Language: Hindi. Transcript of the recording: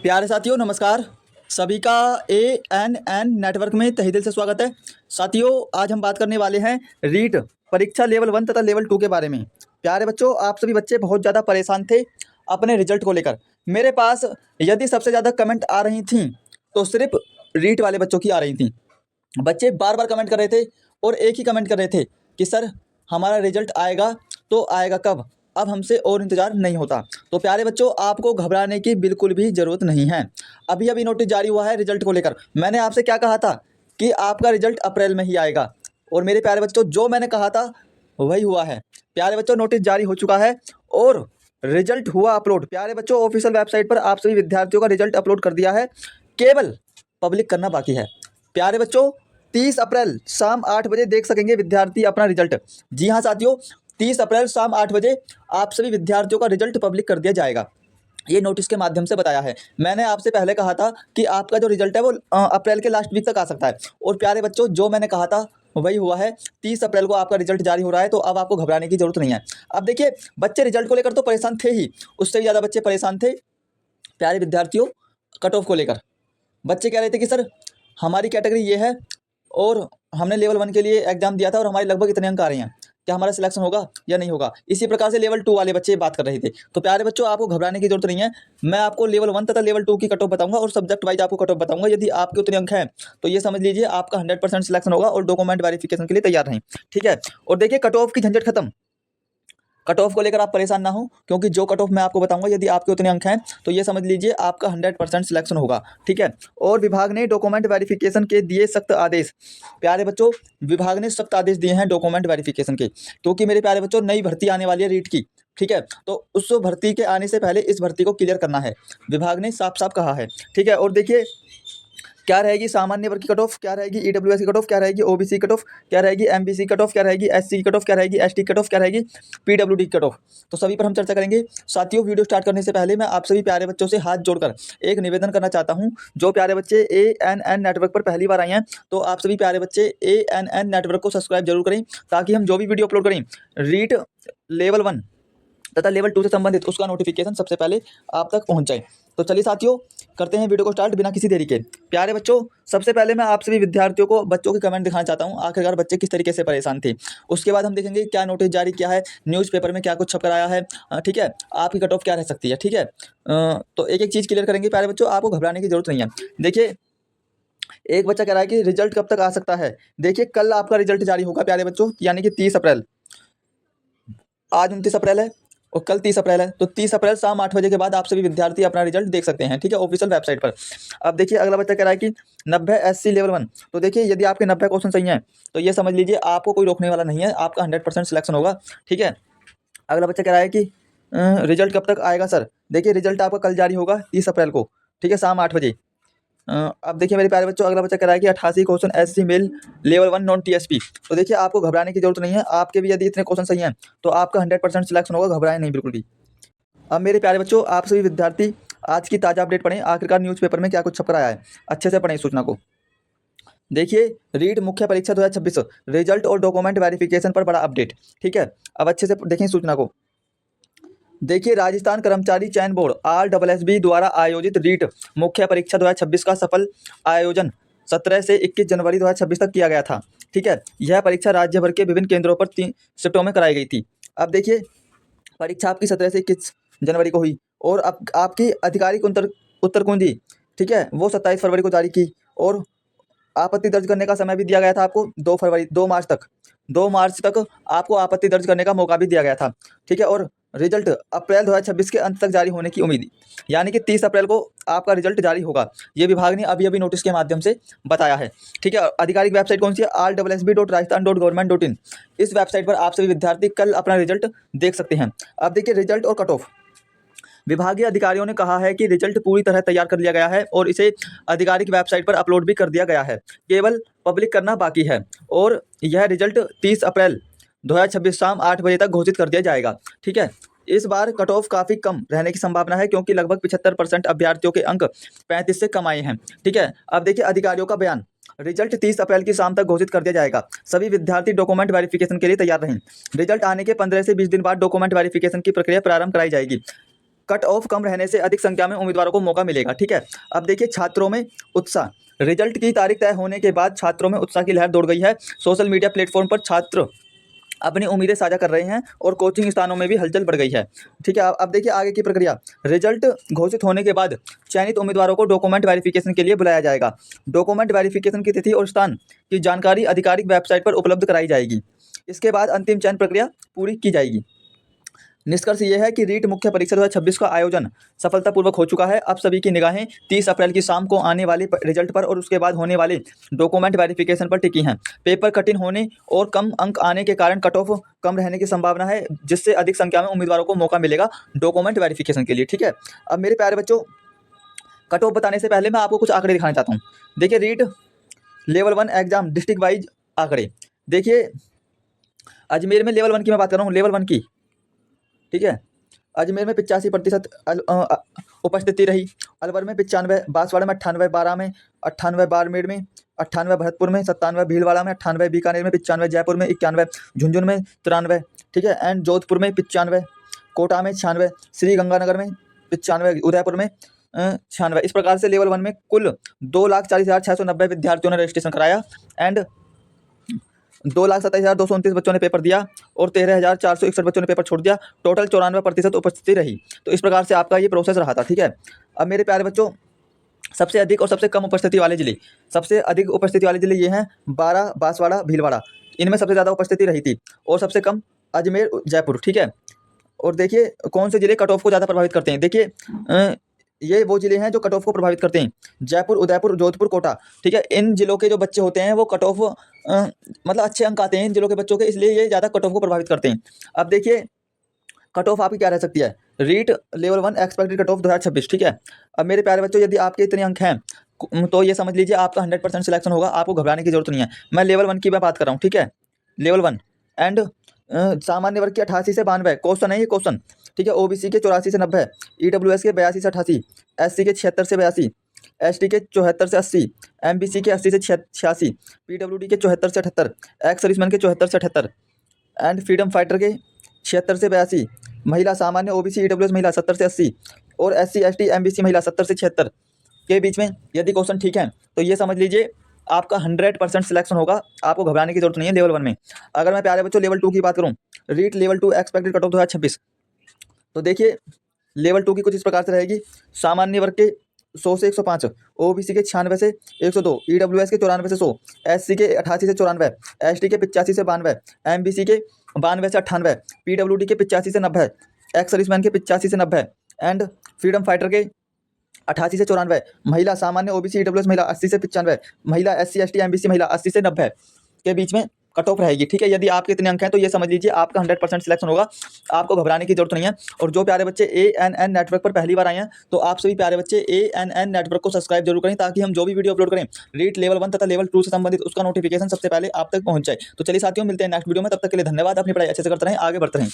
प्यारे साथियों नमस्कार। सभी का ANN नेटवर्क में तहे दिल से स्वागत है। साथियों आज हम बात करने वाले हैं रीट परीक्षा लेवल 1 तथा लेवल 2 के बारे में। प्यारे बच्चों, आप सभी बच्चे बहुत ज़्यादा परेशान थे अपने रिजल्ट को लेकर। मेरे पास यदि सबसे ज़्यादा कमेंट आ रही थी तो सिर्फ रीट वाले बच्चों की आ रही थी। बच्चे बार बार कमेंट कर रहे थे और एक ही कमेंट कर रहे थे कि सर हमारा रिजल्ट आएगा तो आएगा कब, अब हमसे और इंतज़ार नहीं होता। तो प्यारे बच्चों, आपको घबराने की बिल्कुल भी ज़रूरत नहीं है। अभी अभी नोटिस जारी हुआ है रिजल्ट को लेकर। मैंने आपसे क्या कहा था कि आपका रिजल्ट अप्रैल में ही आएगा, और मेरे प्यारे बच्चों जो मैंने कहा था वही हुआ है। प्यारे बच्चों नोटिस जारी हो चुका है और रिजल्ट हुआ अपलोड। प्यारे बच्चों ऑफिशियल वेबसाइट पर आप सभी विद्यार्थियों का रिजल्ट अपलोड कर दिया है, केवल पब्लिक करना बाकी है। प्यारे बच्चों 30 अप्रैल शाम 8 बजे देख सकेंगे विद्यार्थी अपना रिजल्ट। जी हाँ साथियों, 30 अप्रैल शाम 8 बजे आप सभी विद्यार्थियों का रिजल्ट पब्लिक कर दिया जाएगा। ये नोटिस के माध्यम से बताया है। मैंने आपसे पहले कहा था कि आपका जो रिजल्ट है वो अप्रैल के लास्ट वीक तक आ सकता है, और प्यारे बच्चों जो मैंने कहा था वही हुआ है। 30 अप्रैल को आपका रिजल्ट जारी हो रहा है, तो अब आपको घबराने की जरूरत नहीं है। अब देखिए, बच्चे रिजल्ट को लेकर तो परेशान थे ही, उससे भी ज़्यादा बच्चे परेशान थे प्यारे विद्यार्थियों कट ऑफ को लेकर। बच्चे कह रहे थे कि सर हमारी कैटेगरी ये है और हमने लेवल 1 के लिए एग्जाम दिया था और हमारे लगभग इतने अंक आ रहे हैं, क्या हमारा सिलेक्शन होगा या नहीं होगा। इसी प्रकार से लेवल 2 वाले बच्चे बात कर रहे थे। तो प्यारे बच्चों आपको घबराने की जरूरत नहीं है। मैं आपको लेवल 1 तथा लेवल 2 की कट ऑफ बताऊंगा और सब्जेक्ट वाइज आपको कट ऑफ बताऊंगा। यदि आपके उतने अंक हैं तो ये समझ लीजिए आपका 100% सिलेक्शन होगा और डॉक्यूमेंट वेरिफिकेशन के लिए तैयार रहें। ठीक है, और देखिए कट ऑफ की झंझट खत्म। कट ऑफ को लेकर आप परेशान ना हो, क्योंकि जो कट ऑफ मैं आपको बताऊंगा यदि आपके उतने अंक हैं तो ये समझ लीजिए आपका 100% सिलेक्शन होगा। ठीक है, और विभाग ने डॉक्यूमेंट वेरिफिकेशन के दिए सख्त आदेश। प्यारे बच्चों विभाग ने सख्त आदेश दिए हैं डॉक्यूमेंट वेरिफिकेशन के, क्योंकि मेरे प्यारे बच्चों नई भर्ती आने वाली है रीट की। ठीक है, तो उस भर्ती के आने से पहले इस भर्ती को क्लियर करना है, विभाग ने साफ साफ कहा है। ठीक है, और देखिए क्या रहेगी सामान्य वर्ग की कट ऑफ, क्या रहेगी EWS की कट ऑफ, क्या रहेगी OBC कट ऑफ, क्या रहेगी MBC कट ऑफ, क्या रहेगी SC की कट ऑफ, क्या रहेगी ST कट ऑफ, क्या रहेगी PWD कट ऑफ। तो सभी पर हम चर्चा करेंगे। साथियों वीडियो स्टार्ट करने से पहले मैं आप सभी प्यारे बच्चों से हाथ जोड़कर एक निवेदन करना चाहता हूं। जो प्यारे बच्चे ANN नेटवर्क पर पहली बार आए हैं तो आप सभी प्यारे बच्चे ANN नेटवर्क को सब्सक्राइब जरूर करें, ताकि हम जो भी वीडियो अपलोड करें रीट लेवल 1 तथा लेवल 2 से संबंधित उसका नोटिफिकेशन सबसे पहले आप तक पहुंच जाए। तो चलिए साथियों करते हैं वीडियो को स्टार्ट बिना किसी देरी के। प्यारे बच्चों सबसे पहले मैं आप सभी विद्यार्थियों को बच्चों के कमेंट दिखाना चाहता हूं, आखिरकार बच्चे किस तरीके से परेशान थे। उसके बाद हम देखेंगे क्या नोटिस जारी किया है, न्यूज़पेपर में क्या कुछ छप कर आया है। ठीक है, आपकी कट ऑफ क्या रह सकती है। ठीक है, तो एक एक चीज़ क्लियर करेंगे प्यारे बच्चों, आपको घबराने की जरूरत नहीं है। देखिए एक बच्चा कह रहा है कि रिजल्ट कब तक आ सकता है। देखिए कल आपका रिजल्ट जारी होगा प्यारे बच्चों, यानी कि 30 अप्रैल। आज 29 अप्रैल है और कल 30 अप्रैल है, तो 30 अप्रैल शाम 8 बजे के बाद आप सभी विद्यार्थी अपना रिजल्ट देख सकते हैं। ठीक है, ऑफिशियल वेबसाइट पर। अब देखिए अगला बच्चा कह रहा है कि 90 SC लेवल 1। तो देखिए यदि आपके 90 क्वेश्चन सही हैं तो ये समझ लीजिए आपको कोई रोकने वाला नहीं है, आपका 100% सिलेक्शन होगा। ठीक है, अगला बच्चा कह रहा है कि रिजल्ट कब तक आएगा सर। देखिए रिजल्ट आपका कल जारी होगा 30 अप्रैल को। ठीक है, शाम 8 बजे। अब देखिए मेरे प्यारे बच्चों अगला बच्चा कह रहा है कि 88 question SC male level 1 non TSP। तो देखिए आपको घबराने की जरूरत नहीं है, आपके भी यदि इतने क्वेश्चन सही हैं तो आपका 100% सिलेक्शन होगा, घबराएं नहीं बिल्कुल भी। अब मेरे प्यारे बच्चों आप सभी विद्यार्थी आज की ताज़ा अपडेट पढ़ें, आखिरकार न्यूज़पेपर में क्या कुछ छप कर आया है, अच्छे से पढ़ें इस सूचना को। देखिए रीट मुख्य परीक्षा 2026 रिजल्ट और डॉक्यूमेंट वेरिफिकेशन पर बड़ा अपडेट। ठीक है, अब अच्छे से देखें सूचना को। देखिए राजस्थान कर्मचारी चयन बोर्ड RSSB द्वारा आयोजित रीट मुख्य परीक्षा 2026 का सफल आयोजन 17 से 21 जनवरी 2026 तक किया गया था। ठीक है, यह परीक्षा राज्य भर के विभिन्न केंद्रों पर 3 शिफ्टों में कराई गई थी। अब देखिए परीक्षा आपकी 17 से 21 जनवरी को हुई, और अब आपकी आधिकारिक उत्तर कुंजी ठीक है वो 27 फरवरी को जारी की, और आपत्ति दर्ज करने का समय भी दिया गया था आपको 2 मार्च तक। 2 मार्च तक आपको आपत्ति दर्ज करने का मौका भी दिया गया था। ठीक है, और रिजल्ट अप्रैल 2026 के अंत तक जारी होने की उम्मीद, यानी कि 30 अप्रैल को आपका रिजल्ट जारी होगा। ये विभाग ने अभी अभी नोटिस के माध्यम से बताया है। ठीक है, आधिकारिक वेबसाइट कौन सी है, rssb.rajasthan.government.in। इस वेबसाइट पर आप सभी विद्यार्थी कल अपना रिजल्ट देख सकते हैं। अब देखिए रिजल्ट और कट ऑफ। विभागीय अधिकारियों ने कहा है कि रिजल्ट पूरी तरह तैयार कर लिया गया है और इसे आधिकारिक वेबसाइट पर अपलोड भी कर दिया गया है, केवल पब्लिक करना बाकी है, और यह रिजल्ट 30 अप्रैल 2026 शाम 8 बजे तक घोषित कर दिया जाएगा। ठीक है, इस बार कट ऑफ काफ़ी कम रहने की संभावना है, क्योंकि लगभग 75% अभ्यर्थियों के अंक 35 से कम आए हैं। ठीक है, अब देखिए अधिकारियों का बयान। रिजल्ट 30 अप्रैल की शाम तक घोषित कर दिया जाएगा, सभी विद्यार्थी डॉक्यूमेंट वेरिफिकेशन के लिए तैयार रहें। रिजल्ट आने के 15 से 20 दिन बाद डॉक्यूमेंट वेरिफिकेशन की प्रक्रिया प्रारंभ कराई जाएगी। कट ऑफ कम रहने से अधिक संख्या में उम्मीदवारों को मौका मिलेगा। ठीक है, अब देखिए छात्रों में उत्साह। रिजल्ट की तारीख तय होने के बाद छात्रों में उत्साह की लहर दौड़ गई है। सोशल मीडिया प्लेटफॉर्म पर छात्र अपनी उम्मीदें साझा कर रहे हैं और कोचिंग स्थानों में भी हलचल बढ़ गई है। ठीक है, अब देखिए आगे की प्रक्रिया। रिजल्ट घोषित होने के बाद चयनित उम्मीदवारों को डॉक्यूमेंट वेरिफिकेशन के लिए बुलाया जाएगा। डॉक्यूमेंट वेरिफिकेशन की तिथि और स्थान की जानकारी आधिकारिक वेबसाइट पर उपलब्ध कराई जाएगी। इसके बाद अंतिम चयन प्रक्रिया पूरी की जाएगी। निष्कर्ष ये है कि रीट मुख्य परीक्षा 2026 का आयोजन सफलतापूर्वक हो चुका है। अब सभी की निगाहें 30 अप्रैल की शाम को आने वाले रिजल्ट पर और उसके बाद होने वाले डॉक्यूमेंट वेरिफिकेशन पर टिकी हैं। पेपर कठिन होने और कम अंक आने के कारण कट ऑफ कम रहने की संभावना है, जिससे अधिक संख्या में उम्मीदवारों को मौका मिलेगा डॉक्यूमेंट वेरिफिकेशन के लिए। ठीक है, अब मेरे प्यारे बच्चों, कट ऑफ बताने से पहले मैं आपको कुछ आंकड़े दिखाना चाहता हूँ। देखिए REET level 1 exam district wise आंकड़े। देखिए अजमेर में लेवल 1 की मैं बात कर रहा हूँ, लेवल 1 की। ठीक है, अजमेर में 85% उपस्थिति रही, अलवर में 95, बांसवाड़ा में 98, बारा में 98, बाड़मेर में 98, भरतपुर में 97, भीलवाड़ा में 98, बीकानेर में 95, जयपुर में 91, झुंझुनू में 93। ठीक है, एंड जोधपुर में 95, कोटा में 96, श्रीगंगानगर में 95, उदयपुर में 96। इस प्रकार से लेवल 1 में कुल 2,40,690 विद्यार्थियों ने रजिस्ट्रेशन कराया एंड 2,27,229 बच्चों ने पेपर दिया और 13,461 बच्चों ने पेपर छोड़ दिया। टोटल 94% उपस्थिति रही। तो इस प्रकार से आपका ये प्रोसेस रहा था। ठीक है, अब मेरे प्यारे बच्चों, सबसे अधिक और सबसे कम उपस्थिति वाले जिले। सबसे अधिक उपस्थिति वाले जिले ये हैं बारा, बांसवाड़ा, भीलवाड़ा। इनमें सबसे ज़्यादा उपस्थिति रही थी और सबसे कम अजमेर, जयपुर। ठीक है, और देखिए कौन से जिले कट ऑफ को ज़्यादा प्रभावित करते हैं। देखिए ये वो जिले हैं जो कट ऑफ को प्रभावित करते हैं, जयपुर, उदयपुर, जोधपुर, कोटा। ठीक है, इन जिलों के जो बच्चे होते हैं वो कट ऑफ मतलब अच्छे अंक आते हैं इन जिलों के बच्चों के, इसलिए ये ज़्यादा कट ऑफ को प्रभावित करते हैं। अब देखिए कट ऑफ आपकी क्या रह सकती है। REET level 1 expected cut off 2026। ठीक है, अब मेरे प्यारे बच्चों, यदि आपके इतने अंक हैं तो ये समझ लीजिए आपका 100% सिलेक्शन होगा, आपको घबराने की जरूरत नहीं है। मैं लेवल 1 की मैं बात कर रहा हूँ। ठीक है, लेवल 1 एंड सामान्य वर्ग के 88 से 92 क्वेश्चन है ये क्वेश्चन। ठीक है, ओबीसी के 84 से 90, ईडब्ल्यूएस के 82 से 88, एससी के 76 से 82, एसटी के 74 से 80, एमबीसी के 80 से 86, पीडब्ल्यूडी के 74 से 78, एक्स सर्विसमैन के 74 से 78 एंड फ्रीडम फाइटर के 76 से 82, महिला सामान्य ओबीसी ईडब्ल्यूएस महिला 70 से 80 और एससी एसटी एमबीसी महिला 70 से 76 के बीच में यदि क्वेश्चन ठीक है तो ये समझ लीजिए आपका 100% सिलेक्शन होगा। आपको घबराने की जरूरत नहीं है लेवल 1 में। अगर मैं प्यारे बच्चों लेवल 2 की बात करूँ, REET level 2 expected cut off 2026, तो देखिए लेवल 2 की कुछ इस प्रकार से रहेगी। सामान्य वर्ग के 100 से 105, ओबीसी के 96 से 102, ईडब्ल्यूएस के 94 से 100, एससी के 88 से 94, एसटी के 85 से 92, एमबीसी के 92 से 98, पीडब्ल्यूडी के 85 से 90, एक्स सर्विसमैन के 85 से 90 एंड फ्रीडम फाइटर के 88 से 94, महिला सामान्य ओबीसी ईडब्ल्यूएस महिला 80 से 95, महिला एससी एसटी एमबीसी महिला 80 से 90 के बीच में कट ऑफ रहेगी। ठीक है, यदि आपके इतने अंक हैं तो ये समझ लीजिए आपका 100% सिलेक्शन होगा, आपको घबराने की जरूरत नहीं है। और जो प्यारे बच्चे ANN नेटवर्क पर पहली बार आए हैं तो आप सभी प्यारे बच्चे ANN नेटवर्क को सब्सक्राइब जरूर करें, ताकि हम जो भी वीडियो अपलोड करें रीट लेवल 1 तथा लेवल 2 से संबंधित उसका नोटिफिकेशन सबसे पहले आप तक पहुंच जाए। तो चलिए साथियों, मिलते हैं नेक्स्ट वीडियो में, तब तक के लिए धन्यवाद। अपनी पढ़ाई अच्छे से करते रहें, आगे बढ़ते रहें।